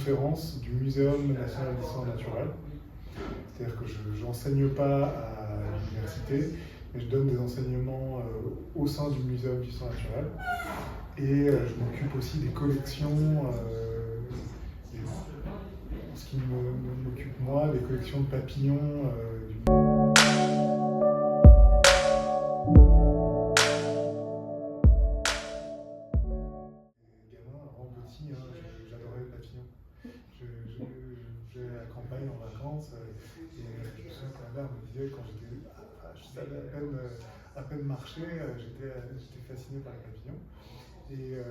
conférence du Muséum national d'histoire naturelle. C'est-à-dire que je n'enseigne pas à l'université, mais je donne des enseignements au sein du Muséum d'histoire naturelle. Et je m'occupe aussi des collections, ce qui m'occupe moi, des collections de papillons. Gamin, avant petit, j'adorais les papillons. J'allais à la campagne en vacances et je me souviens que ma mère me disait quand je savais à peine marcher, j'étais fasciné par les papillons. Et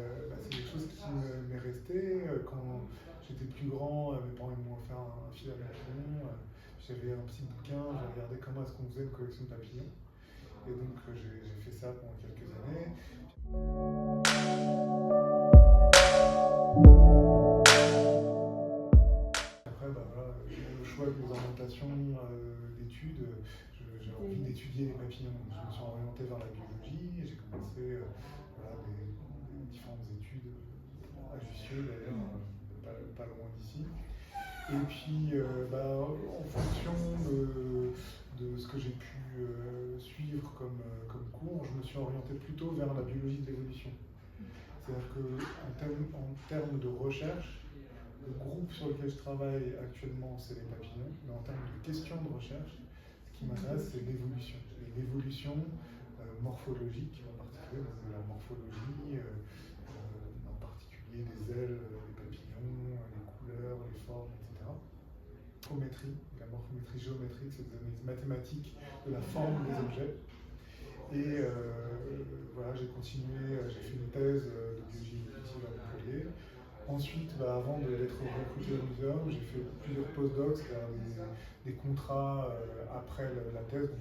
c'est quelque chose qui m'est resté. Quand j'étais plus grand, mes parents m'ont offert un fil à papillons. J'avais un petit bouquin, j'ai regardé comment est-ce qu'on faisait une collection de papillons. Et donc j'ai fait ça pendant quelques années. Après, le choix de mes orientations d'études, j'ai envie d'étudier les papillons. Je me suis orienté vers la biologie et j'ai commencé des différentes études à Jussieu d'ailleurs, pas loin d'ici. Et puis, en fonction de ce que j'ai pu suivre comme cours, je me suis orienté plutôt vers la biologie de l'évolution. C'est-à-dire qu'en termes de recherche, le groupe sur lequel je travaille actuellement, c'est les papillons, mais en termes de questions de recherche, ce qui m'intéresse, c'est l'évolution. Et l'évolution morphologique, en particulier, de la morphologie, en particulier des ailes des papillons, les couleurs, les formes, etc. La morphométrie géométrique, c'est des analyses mathématiques de la forme des objets. Et j'ai continué, j'ai fait une thèse de biologie évolutive à Montpellier. Ensuite, avant d'être recruté au muséum, j'ai fait plusieurs postdocs, c'est-à-dire des contrats après la thèse.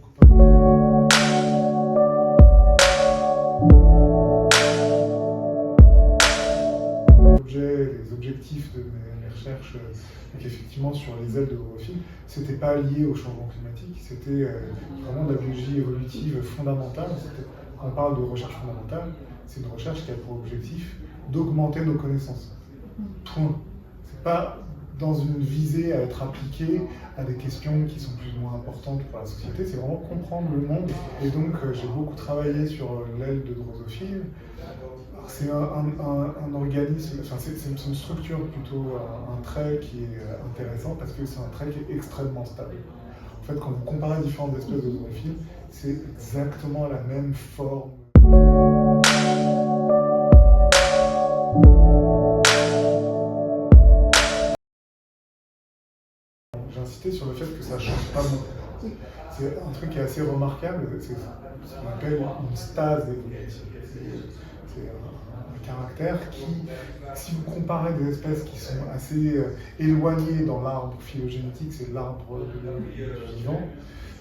Les objectifs de mes recherches, effectivement sur les ailes de drosophiles, c'était pas lié au changement climatique, c'était vraiment de la biologie évolutive fondamentale. Quand on parle de recherche fondamentale, c'est une recherche qui a pour objectif d'augmenter nos connaissances. Point. C'est pas dans une visée à être appliquée à des questions qui sont plus ou moins importantes pour la société, c'est vraiment comprendre le monde. Et donc j'ai beaucoup travaillé sur l'aile de drosophile. C'est un organisme, c'est une structure plutôt, un trait qui est intéressant parce que c'est un trait qui est extrêmement stable. En fait, quand vous comparez différentes espèces de drosophiles, c'est exactement la même forme. J'ai insisté sur le fait que ça ne change pas beaucoup. C'est un truc qui est assez remarquable, c'est ce qu'on appelle une stase évolutive. C'est un caractère qui, si vous comparez des espèces qui sont assez éloignées dans l'arbre phylogénétique, c'est l'arbre vivant,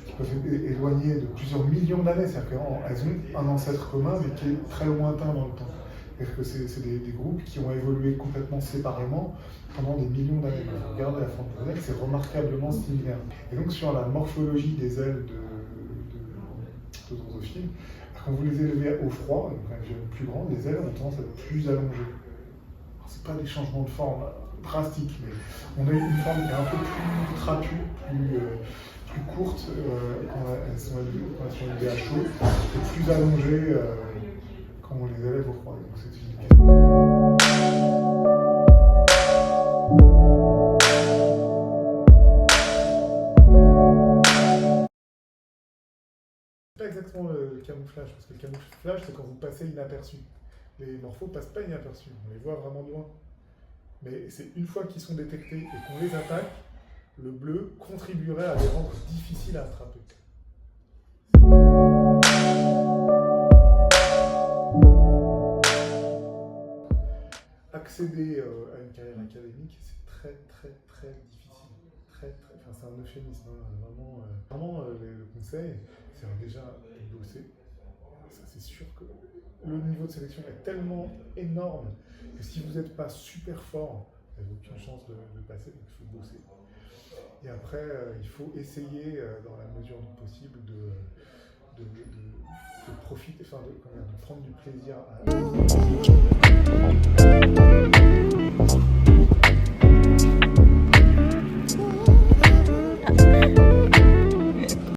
qui peuvent être éloignées de plusieurs millions d'années, c'est-à-dire qu'elles ont un ancêtre commun mais qui est très lointain dans le temps. C'est-à-dire que c'est des groupes qui ont évolué complètement séparément pendant des millions d'années. Quand vous regardez la forme des ailes, c'est remarquablement similaire. Et donc sur la morphologie des ailes de drosophiles, quand vous les élevez au froid, donc quand elles deviennent plus grandes, les ailes ont tendance à être plus allongées. Ce n'est pas des changements de forme drastiques, mais on a une forme qui est un peu plus trapue, plus courte quand elles sont élevées à chaud, et plus allongées quand on les élève au froid. Donc c'est une C'est pas exactement le camouflage, parce que le camouflage, c'est quand vous passez inaperçu. Les morphos ne passent pas inaperçus, on les voit vraiment de loin. Mais c'est une fois qu'ils sont détectés et qu'on les attaque, le bleu contribuerait à les rendre difficiles à attraper. Accéder à une carrière académique, c'est très difficile. C'est un euphémisme, vraiment le conseil, c'est déjà de bosser. Ça, c'est sûr que le niveau de sélection est tellement énorme que si vous n'êtes pas super fort, vous n'avez aucune chance de passer, donc il faut bosser. Et après, il faut essayer, dans la mesure du possible, de profiter, de prendre du plaisir à